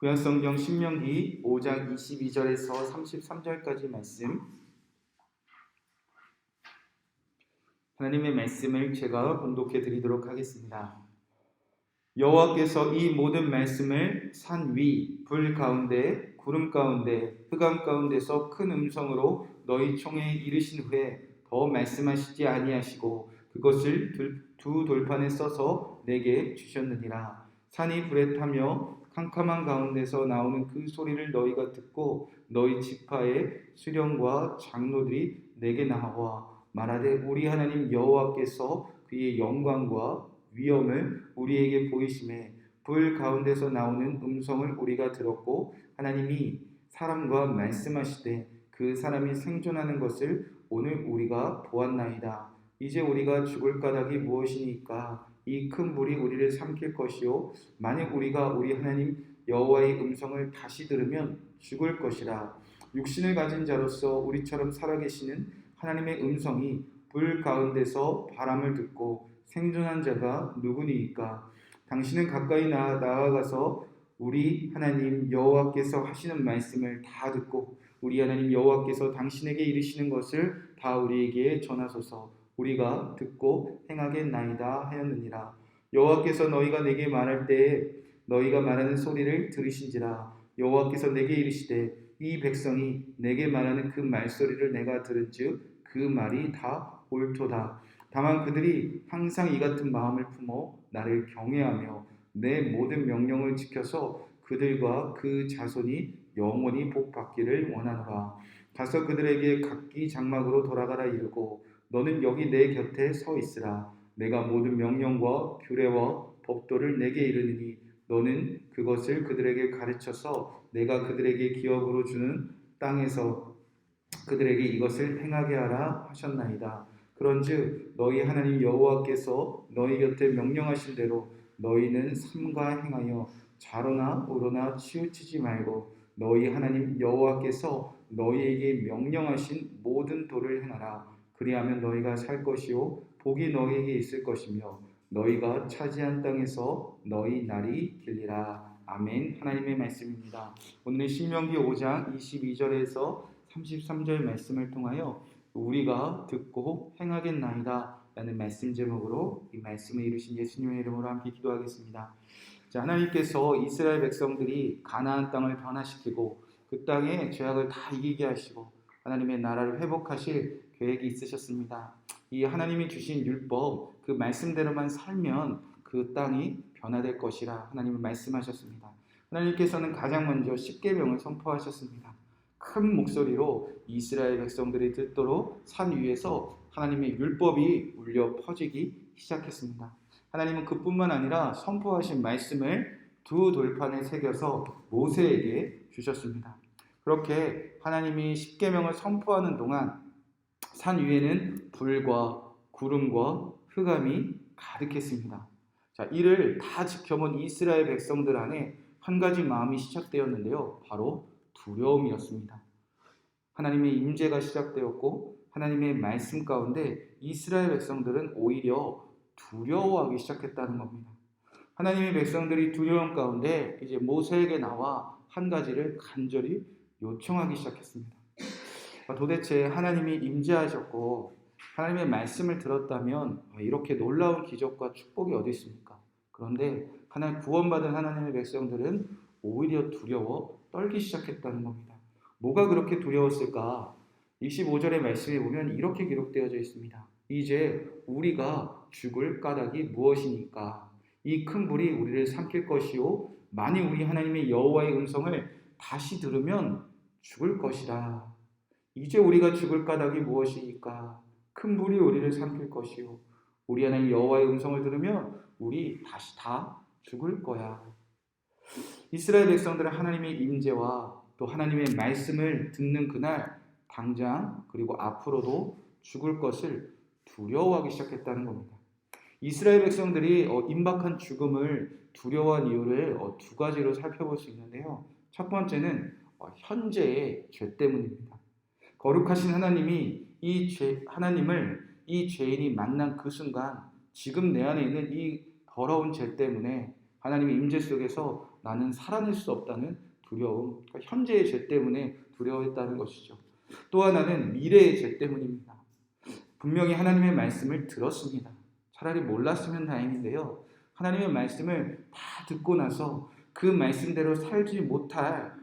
구약성경 신명기 5장 22절에서 33절까지 말씀, 하나님의 말씀을 제가 봉독해 드리도록 하겠습니다. 여호와께서 이 모든 말씀을 산 위, 불 가운데, 구름 가운데, 흑암 가운데서 큰 음성으로 너희 총에 이르신 후에 더 말씀하시지 아니하시고 그것을 두 돌판에 써서 내게 주셨느니라. 산이 불에 타며 캄캄한 가운데서 나오는 그 소리를 너희가 듣고 너희 지파의 수령과 장로들이 내게 나와 말하되 우리 하나님 여호와께서 그의 영광과 위엄을 우리에게 보이심에 불 가운데서 나오는 음성을 우리가 들었고 하나님이 사람과 말씀하시되 그 사람이 생존하는 것을 오늘 우리가 보았나이다. 이제 우리가 죽을 까닭이 무엇이니까? 이 큰 불이 우리를 삼킬 것이요 만일 우리가 우리 하나님 여호와의 음성을 다시 들으면 죽을 것이라. 육신을 가진 자로서 우리처럼 살아계시는 하나님의 음성이 불 가운데서 바람을 듣고 생존한 자가 누구니이까? 당신은 가까이 나아가서 우리 하나님 여호와께서 하시는 말씀을 다 듣고 우리 하나님 여호와께서 당신에게 이르시는 것을 다 우리에게 전하소서. 우리가 듣고 행하겠나이다 하였느니라. 여호와께서 너희가 내게 말할 때에 너희가 말하는 소리를 들으신지라. 여호와께서 내게 이르시되 이 백성이 내게 말하는 그 말소리를 내가 들은즉 그 말이 다 옳도다. 다만 그들이 항상 이 같은 마음을 품어 나를 경외하며 내 모든 명령을 지켜서 그들과 그 자손이 영원히 복받기를 원하노라. 가서 그들에게 각기 장막으로 돌아가라 이르고 너는 여기 내 곁에 서 있으라. 내가 모든 명령과 규례와 법도를 내게 이르느니 너는 그것을 그들에게 가르쳐서 내가 그들에게 기업으로 주는 땅에서 그들에게 이것을 행하게 하라 하셨나이다. 그런즉 너희 하나님 여호와께서 너희 곁에 명령하신 대로 너희는 삼가 행하여 좌로나 우로나 치우치지 말고 너희 하나님 여호와께서 너희에게 명령하신 모든 도를 행하라. 그리하면 너희가 살 것이요 복이 너희에게 있을 것이며 너희가 차지한 땅에서 너희 날이 길리라. 아멘. 하나님의 말씀입니다. 오늘은 신명기 5장 22절에서 33절 말씀을 통하여 우리가 듣고 행하겠나이다 라는 말씀 제목으로 이 말씀을 이루신 예수님의 이름으로 함께 기도하겠습니다. 자, 하나님께서 이스라엘 백성들이 가나안 땅을 변화시키고 그 땅에 죄악을 다 이기게 하시고 하나님의 나라를 회복하실 계획이 있으셨습니다. 이 하나님이 주신 율법 그 말씀대로만 살면 그 땅이 변화될 것이라 하나님은 말씀하셨습니다. 하나님께서는 가장 먼저 십계명을 선포하셨습니다. 큰 목소리로 이스라엘 백성들이 듣도록 산 위에서 하나님의 율법이 울려 퍼지기 시작했습니다. 하나님은 그뿐만 아니라 선포하신 말씀을 두 돌판에 새겨서 모세에게 주셨습니다. 그렇게 하나님이 십계명을 선포하는 동안 산 위에는 불과 구름과 흑암이 가득했습니다. 자, 이를 다 지켜본 이스라엘 백성들 안에 한 가지 마음이 시작되었는데요. 바로 두려움이었습니다. 하나님의 임재가 시작되었고 하나님의 말씀 가운데 이스라엘 백성들은 오히려 두려워하기 시작했다는 겁니다. 하나님의 백성들이 두려움 가운데 이제 모세에게 나와 한 가지를 간절히 요청하기 시작했습니다. 도대체 하나님이 임재하셨고 하나님의 말씀을 들었다면 이렇게 놀라운 기적과 축복이 어디 있습니까? 그런데 하나님 구원받은 하나님의 백성들은 오히려 두려워 떨기 시작했다는 겁니다. 뭐가 그렇게 두려웠을까? 25절의 말씀에 보면 이렇게 기록되어져 있습니다. 이제 우리가 죽을 까닭이 무엇이니까? 이 큰 불이 우리를 삼킬 것이요 만일 우리 하나님의 여호와의 음성을 다시 들으면 죽을 것이라. 이제 우리가 죽을 까닭이 무엇이니까? 큰 불이 우리를 삼킬 것이요 우리 하나님 여호와의 음성을 들으면 우리 다시 다 죽을 거야. 이스라엘 백성들은 하나님의 임재와 또 하나님의 말씀을 듣는 그날 당장 그리고 앞으로도 죽을 것을 두려워하기 시작했다는 겁니다. 이스라엘 백성들이 임박한 죽음을 두려워한 이유를 두 가지로 살펴볼 수 있는데요. 첫 번째는 현재의 죄 때문입니다. 거룩하신 하나님이 하나님을 이 죄인이 만난 그 순간 지금 내 안에 있는 이 더러운 죄 때문에 하나님의 임재 속에서 나는 살아낼 수 없다는 두려움, 그러니까 현재의 죄 때문에 두려워했다는 것이죠. 또 하나는 미래의 죄 때문입니다. 분명히 하나님의 말씀을 들었습니다. 차라리 몰랐으면 다행인데요. 하나님의 말씀을 다 듣고 나서 그 말씀대로 살지 못할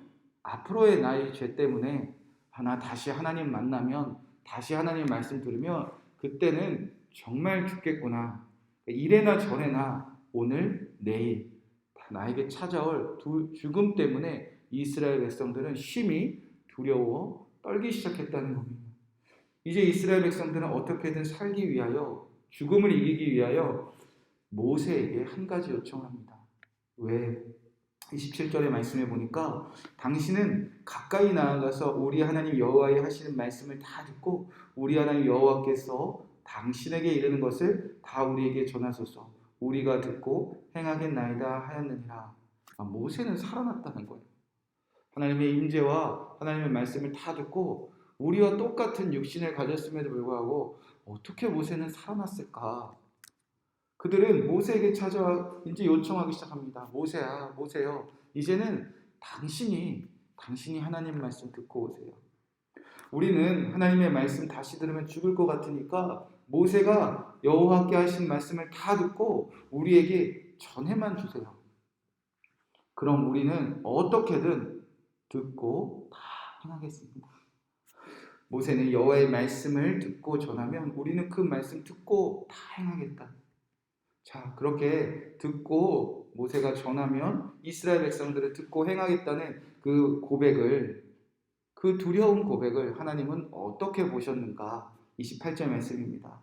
앞으로의 나의 죄 때문에 나 다시 하나님 만나면, 다시 하나님 말씀 들으면 그때는 정말 죽겠구나. 이래나 저래나 오늘 내일 나에게 찾아올 죽음 때문에 이스라엘 백성들은 심히 두려워 떨기 시작했다는 겁니다. 이제 이스라엘 백성들은 어떻게든 살기 위하여, 죽음을 이기기 위하여 모세에게 한 가지 요청합니다. 왜? 27절의 말씀에 보니까 당신은 가까이 나아가서 우리 하나님 여호와의 하시는 말씀을 다 듣고 우리 하나님 여호와께서 당신에게 이르는 것을 다 우리에게 전하소서. 우리가 듣고 행하겠나이다 하였느니라. 모세는 살아났다는 거예요. 하나님의 임재와 하나님의 말씀을 다 듣고 우리와 똑같은 육신을 가졌음에도 불구하고 어떻게 모세는 살아났을까? 그들은 모세에게 찾아와 이제 요청하기 시작합니다. 모세야, 모세요. 이제는 당신이 하나님 말씀 듣고 오세요. 우리는 하나님의 말씀 다시 들으면 죽을 것 같으니까 모세가 여호와께 하신 말씀을 다 듣고 우리에게 전해만 주세요. 그럼 우리는 어떻게든 듣고 다 행하겠습니다. 모세는 여호와의 말씀을 듣고 전하면 우리는 그 말씀 듣고 다 행하겠다. 자, 그렇게 듣고 모세가 전하면 이스라엘 백성들을 듣고 행하겠다는 그 고백을, 그 두려운 고백을 하나님은 어떻게 보셨는가? 28절 말씀입니다.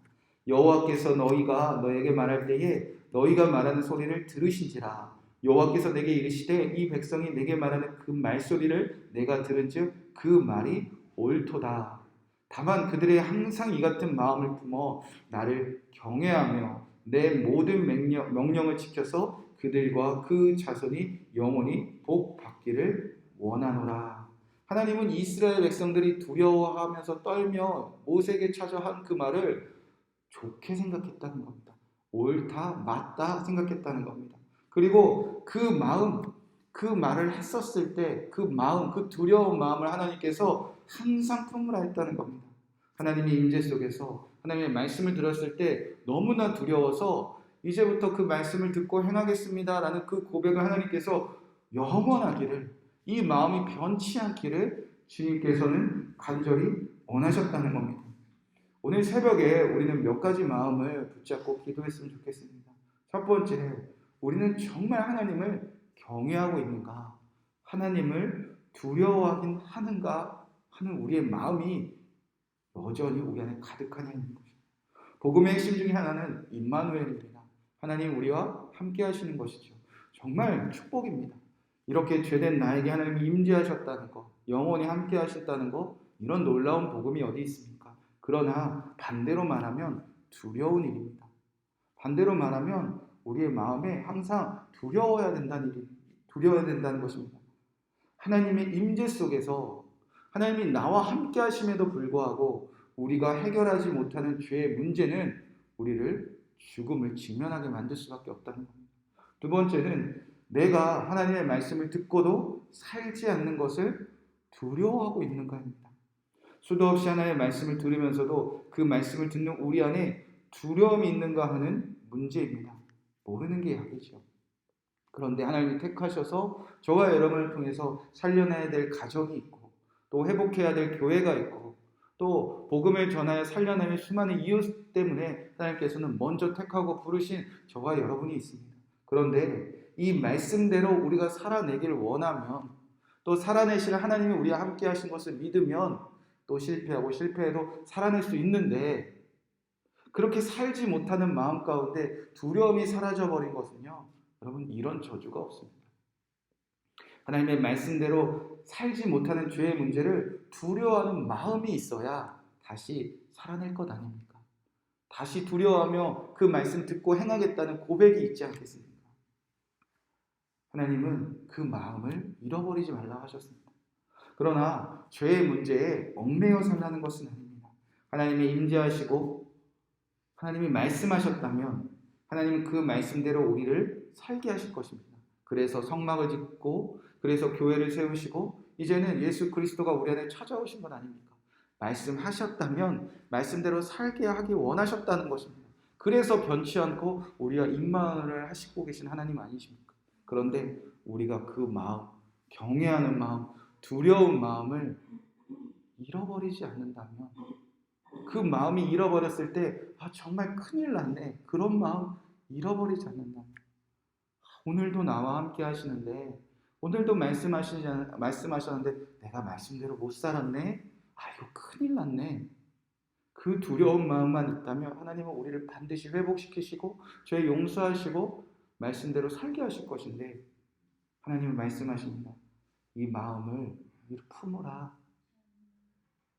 여호와께서 너희가 너에게 말할 때에 너희가 말하는 소리를 들으신지라. 여호와께서 내게 이르시되 이 백성이 내게 말하는 그 말소리를 내가 들은즉 그 말이 옳도다. 다만 그들의 항상 이 같은 마음을 품어 나를 경외하며 내 모든 명령을 지켜서 그들과 그 자손이 영원히 복 받기를 원하노라. 하나님은 이스라엘 백성들이 두려워하면서 떨며 모세에게 찾아한 그 말을 좋게 생각했다는 겁니다. 옳다, 맞다 생각했다는 겁니다. 그리고 그 마음, 그 말을 했었을 때 그 마음, 그 두려운 마음을 하나님께서 항상 품으라 했다는 겁니다. 하나님의 임재 속에서 하나님의 말씀을 들었을 때 너무나 두려워서 이제부터 그 말씀을 듣고 행하겠습니다 라는 그 고백을 하나님께서 영원하기를, 이 마음이 변치 않기를 주님께서는 간절히 원하셨다는 겁니다. 오늘 새벽에 우리는 몇 가지 마음을 붙잡고 기도했으면 좋겠습니다. 첫 번째, 우리는 정말 하나님을 경외하고 있는가? 하나님을 두려워하긴 하는가? 하는 우리의 마음이 여전히 우리 안에 가득하냐 있는 것입니다. 복음의 핵심 중에 하나는 임마누엘입니다. 하나님 우리와 함께 하시는 것이죠. 정말 축복입니다. 이렇게 죄된 나에게 하나님이 임재하셨다는 것, 영원히 함께 하셨다는 것, 이런 놀라운 복음이 어디 있습니까? 그러나 반대로 말하면 두려운 일입니다. 반대로 말하면 우리의 마음에 항상 두려워야 된다는 것입니다. 하나님의 임재 속에서 하나님이 나와 함께 하심에도 불구하고 우리가 해결하지 못하는 죄의 문제는 우리를 죽음을 직면하게 만들 수밖에 없다는 겁니다. 두 번째는 내가 하나님의 말씀을 듣고도 살지 않는 것을 두려워하고 있는가입니다. 수도 없이 하나님의 말씀을 들으면서도 그 말씀을 듣는 우리 안에 두려움이 있는가 하는 문제입니다. 모르는 게 약이죠. 그런데 하나님이 택하셔서 저와 여러분을 통해서 살려내야 될 가정이 있고 또 회복해야 될 교회가 있고 또 복음을 전하여 살려내는 수많은 이웃 때문에 하나님께서는 먼저 택하고 부르신 저와 여러분이 있습니다. 그런데 이 말씀대로 우리가 살아내기를 원하면 또 살아내실 하나님이 우리와 함께 하신 것을 믿으면 또 실패하고 실패해도 살아낼 수 있는데 그렇게 살지 못하는 마음 가운데 두려움이 사라져버린 것은요, 여러분 이런 저주가 없습니다. 하나님의 말씀대로 살지 못하는 죄의 문제를 두려워하는 마음이 있어야 다시 살아낼 것 아닙니까? 다시 두려워하며 그 말씀 듣고 행하겠다는 고백이 있지 않겠습니까? 하나님은 그 마음을 잃어버리지 말라 하셨습니다. 그러나 죄의 문제에 얽매여 살라는 것은 아닙니다. 하나님이 임재하시고 하나님이 말씀하셨다면 하나님은 그 말씀대로 우리를 살게 하실 것입니다. 그래서 성막을 짓고 그래서 교회를 세우시고 이제는 예수 그리스도가 우리 안에 찾아오신 것 아닙니까? 말씀하셨다면 말씀대로 살게 하기 원하셨다는 것입니다. 그래서 변치 않고 우리와 임마을 하시고 계신 하나님 아니십니까? 그런데 우리가 그 마음, 경외하는 마음, 두려운 마음을 잃어버리지 않는다면, 그 마음이 잃어버렸을 때 정말 큰일 났네, 그런 마음 잃어버리지 않는다면, 오늘도 나와 함께 하시는데, 오늘도 말씀하셨는데 내가 말씀대로 못 살았네, 이거 큰일 났네, 그 두려운 마음만 있다면 하나님은 우리를 반드시 회복시키시고 저희 용서하시고 말씀대로 살게 하실 것인데, 하나님은 말씀하십니다. 이 마음을 품으라.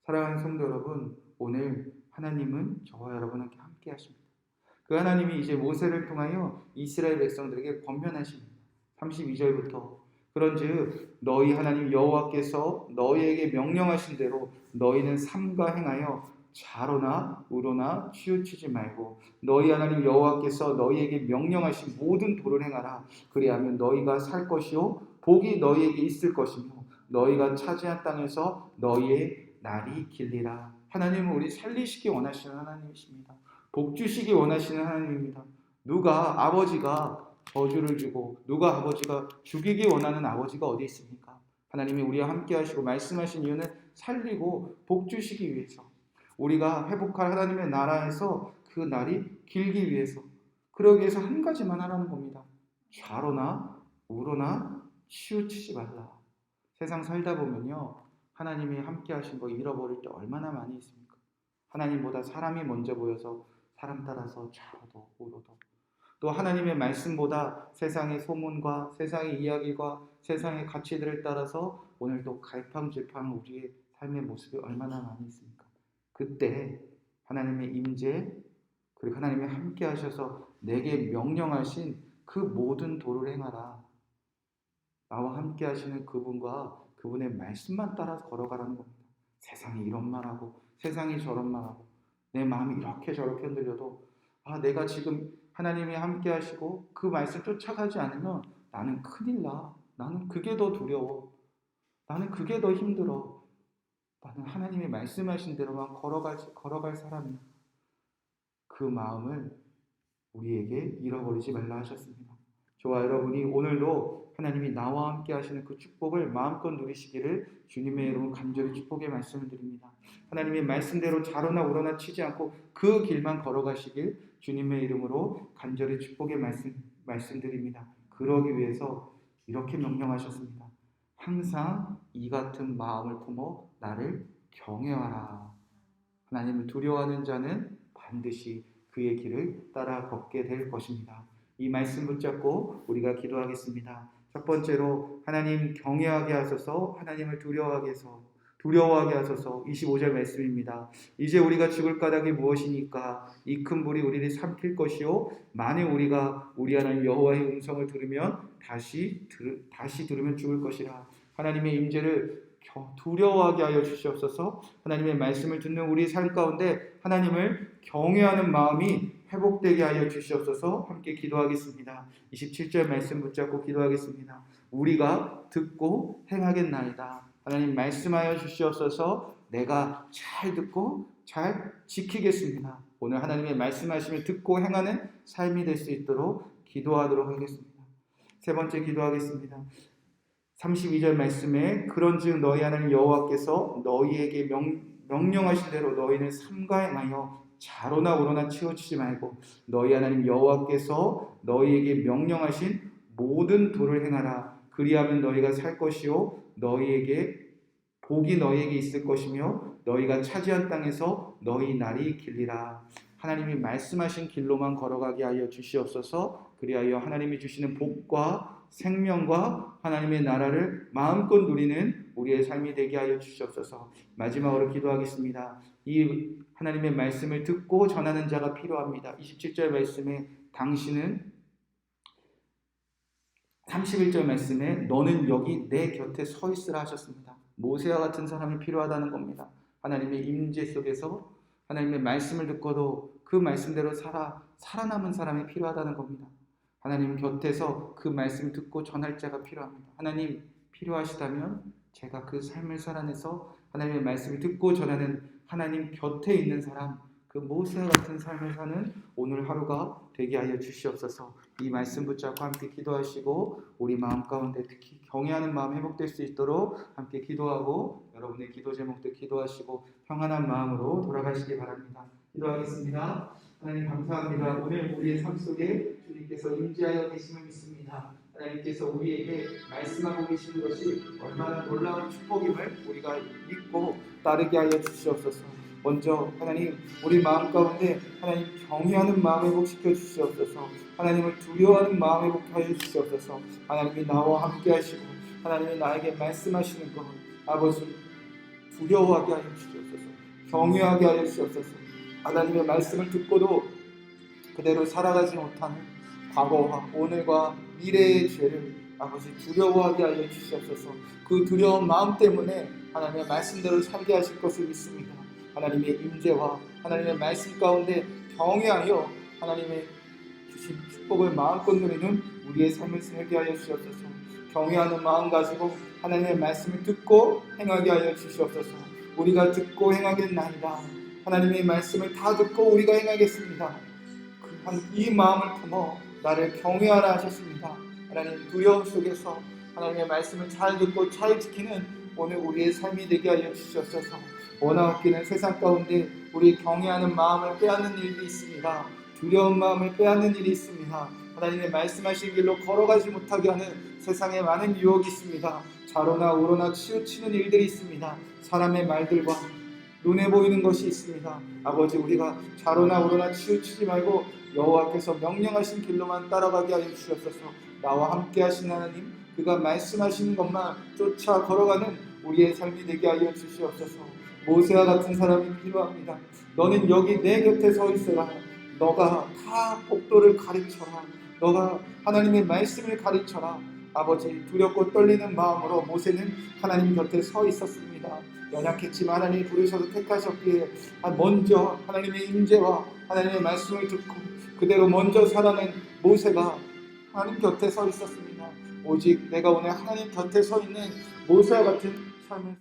사랑하는 성도 여러분, 오늘 하나님은 저와 여러분에게 함께 하십니다. 그 하나님이 이제 모세를 통하여 이스라엘 백성들에게 권면하십니다. 32절부터 그런즉 너희 하나님 여호와께서 너희에게 명령하신 대로 너희는 삼가 행하여 좌로나 우로나 치우치지 말고 너희 하나님 여호와께서 너희에게 명령하신 모든 도를 행하라. 그리하면 너희가 살 것이요 복이 너희에게 있을 것이며 너희가 차지한 땅에서 너희의 날이 길리라. 하나님은 우리 살리시기 원하시는 하나님이십니다. 복 주시기 원하시는 하나님입니다. 누가 아버지가 저주를 주고 누가 아버지가 죽이기 원하는 아버지가 어디 있습니까? 하나님이 우리와 함께 하시고 말씀하신 이유는 살리고 복 주시기 위해서, 우리가 회복할 하나님의 나라에서 그 날이 길기 위해서, 그러기 위해서 한 가지만 하라는 겁니다. 좌로나 우로나 치우치지 말라. 세상 살다 보면요, 하나님이 함께 하신 거 잃어버릴 때 얼마나 많이 있습니까? 하나님보다 사람이 먼저 보여서 사람 따라서 좌로도 우로도, 또 하나님의 말씀보다 세상의 소문과 세상의 이야기와 세상의 가치들을 따라서 오늘도 갈팡질팡 우리의 삶의 모습이 얼마나 많이 있습니까? 그때 하나님의 임재, 그리고 하나님이 함께 하셔서 내게 명령하신 그 모든 도를 행하라. 나와 함께 하시는 그분과 그분의 말씀만 따라서 걸어가라는 겁니다. 세상이 이런 말하고 세상이 저런 말하고 내 마음이 이렇게 저렇게 흔들려도 내가 지금 하나님이 함께 하시고 그 말씀 쫓아가지 않으면 나는 큰일 나. 나는 그게 더 두려워. 나는 그게 더 힘들어. 나는 하나님이 말씀하신 대로만 걸어갈 사람이야. 그 마음을 우리에게 잃어버리지 말라 하셨습니다. 저와 여러분이 오늘도 하나님이 나와 함께 하시는 그 축복을 마음껏 누리시기를 주님의 이름으로 간절히 축복의 말씀을 드립니다. 하나님의 말씀대로 좌로나 우로나 치지 않고 그 길만 걸어가시길 주님의 이름으로 간절히 축복의 말씀드립니다. 그러기 위해서 이렇게 명령하셨습니다. 항상 이 같은 마음을 품어 나를 경외하라. 하나님을 두려워하는 자는 반드시 그의 길을 따라 걷게 될 것입니다. 이 말씀 붙잡고 우리가 기도하겠습니다. 첫 번째로 하나님 경외하게 하소서, 하나님을 두려워하게 하소서. 25절 말씀입니다. 이제 우리가 죽을 까닭이 무엇이니까? 이 큰 불이 우리를 삼킬 것이요 만일 우리가 우리 하나님 여호와의 음성을 들으면 다시 들으면 죽을 것이라. 하나님의 임재를 두려워하게 하여 주시옵소서. 하나님의 말씀을 듣는 우리 삶 가운데 하나님을 경외하는 마음이 회복되게 하여 주시옵소서. 함께 기도하겠습니다. 27절 말씀 붙잡고 기도하겠습니다. 우리가 듣고 행하겠나이다. 하나님 말씀하여 주시옵소서. 내가 잘 듣고 잘 지키겠습니다. 오늘 하나님의 말씀하심을 듣고 행하는 삶이 될 수 있도록 기도하도록 하겠습니다. 세 번째 기도하겠습니다. 32절 말씀에 그런즉 너희 하나님 여호와께서 너희에게 명령하신 대로 너희는 삼가 행하여 좌로나 우로나 치우치지 말고 너희 하나님 여호와께서 너희에게 명령하신 모든 도를 행하라. 그리하면 너희가 살 것이요 복이 너희에게 있을 것이며 너희가 차지한 땅에서 너희 날이 길리라. 하나님이 말씀하신 길로만 걸어가게 하여 주시옵소서. 그리하여 하나님이 주시는 복과 생명과 하나님의 나라를 마음껏 누리는 우리의 삶이 되게 하여 주시옵소서. 마지막으로 기도하겠습니다. 이 하나님의 말씀을 듣고 전하는 자가 필요합니다. 27절 말씀에 당신은 31절 말씀에 너는 여기 내 곁에 서 있으라 하셨습니다. 모세와 같은 사람이 필요하다는 겁니다. 하나님의 임재 속에서 하나님의 말씀을 듣고도 그 말씀대로 살아남은 사람이 필요하다는 겁니다. 하나님 곁에서 그 말씀 듣고 전할 자가 필요합니다. 하나님 필요하시다면 제가 그 삶을 살아내서 하나님의 말씀을 듣고 전하는 하나님 곁에 있는 사람, 그 모세와 같은 삶을 사는 오늘 하루가 되게 하여 주시옵소서. 이 말씀 붙잡고 함께 기도하시고 우리 마음 가운데 특히 경외하는 마음 회복될 수 있도록 함께 기도하고 여러분의 기도 제목들 기도하시고 평안한 마음으로 돌아가시기 바랍니다. 기도하겠습니다. 하나님 감사합니다. 오늘 우리의 삶 속에 주님께서 임재하여 계심을 믿습니다. 하나님께서 우리에게 말씀하고 계시는 것이 얼마나 놀라운 축복임을 우리가 믿고 따르게 하여 주시옵소서. 먼저 하나님 우리 마음 가운데 하나님 경외하는 마음 회복시켜 주시옵소서. 하나님을 두려워하는 마음 회복하여 주시옵소서. 하나님이 나와 함께 하시고 하나님이 나에게 말씀하시는 것 아버지 두려워하게 하여 주시옵소서. 경외하게 하여 주시옵소서. 하나님의 말씀을 듣고도 그대로 살아가지 못하는 과거와 오늘과 미래의 죄를 아버지 두려워하게 하여 주시옵소서. 그 두려운 마음 때문에 하나님의 말씀대로 살게 하실 것을 믿습니다. 하나님의 임재와 하나님의 말씀 가운데 경외하여 하나님의 주신 축복을 마음껏 누리는 우리의 삶을 살게 하여 주시옵소서. 경외하는 마음 가지고 하나님의 말씀을 듣고 행하게 하여 주시옵소서. 우리가 듣고 행하겠나이다. 하나님의 말씀을 다 듣고 우리가 행하겠습니다. 이 마음을 품어 나를 경외하라 하셨습니다. 하나님 두려움 속에서 하나님의 말씀을 잘 듣고 잘 지키는 오늘 우리의 삶이 되게 하여 주시옵소서. 원하옵기는 세상 가운데 우리 경외하는 마음을 빼앗는 일이 있습니다. 두려운 마음을 빼앗는 일이 있습니다. 하나님의 말씀하신 길로 걸어가지 못하게 하는 세상에 많은 유혹이 있습니다. 좌로나 우로나 치우치는 일들이 있습니다. 사람의 말들과 눈에 보이는 것이 있습니다. 아버지 우리가 좌로나 우로나 치우치지 말고 여호와께서 명령하신 길로만 따라가게 하여 주시옵소서. 나와 함께 하신 하나님 그가 말씀하시는 것만 쫓아 걸어가는 우리의 삶이 되게 하여 주시옵소서. 모세와 같은 사람이 필요합니다. 너는 여기 내 곁에 서 있어라. 너가 다 복도를 가르쳐라. 너가 하나님의 말씀을 가르쳐라. 아버지 두렵고 떨리는 마음으로 모세는 하나님 곁에 서 있었습니다. 연약했지만 하나님이 부르셔서 택하셨기에 먼저 하나님의 임재와 하나님의 말씀을 듣고 그대로 먼저 살아낸 모세가 하나님 곁에 서 있었습니다. 오직 내가 오늘 하나님 곁에 서 있는 모세와 같은 삶을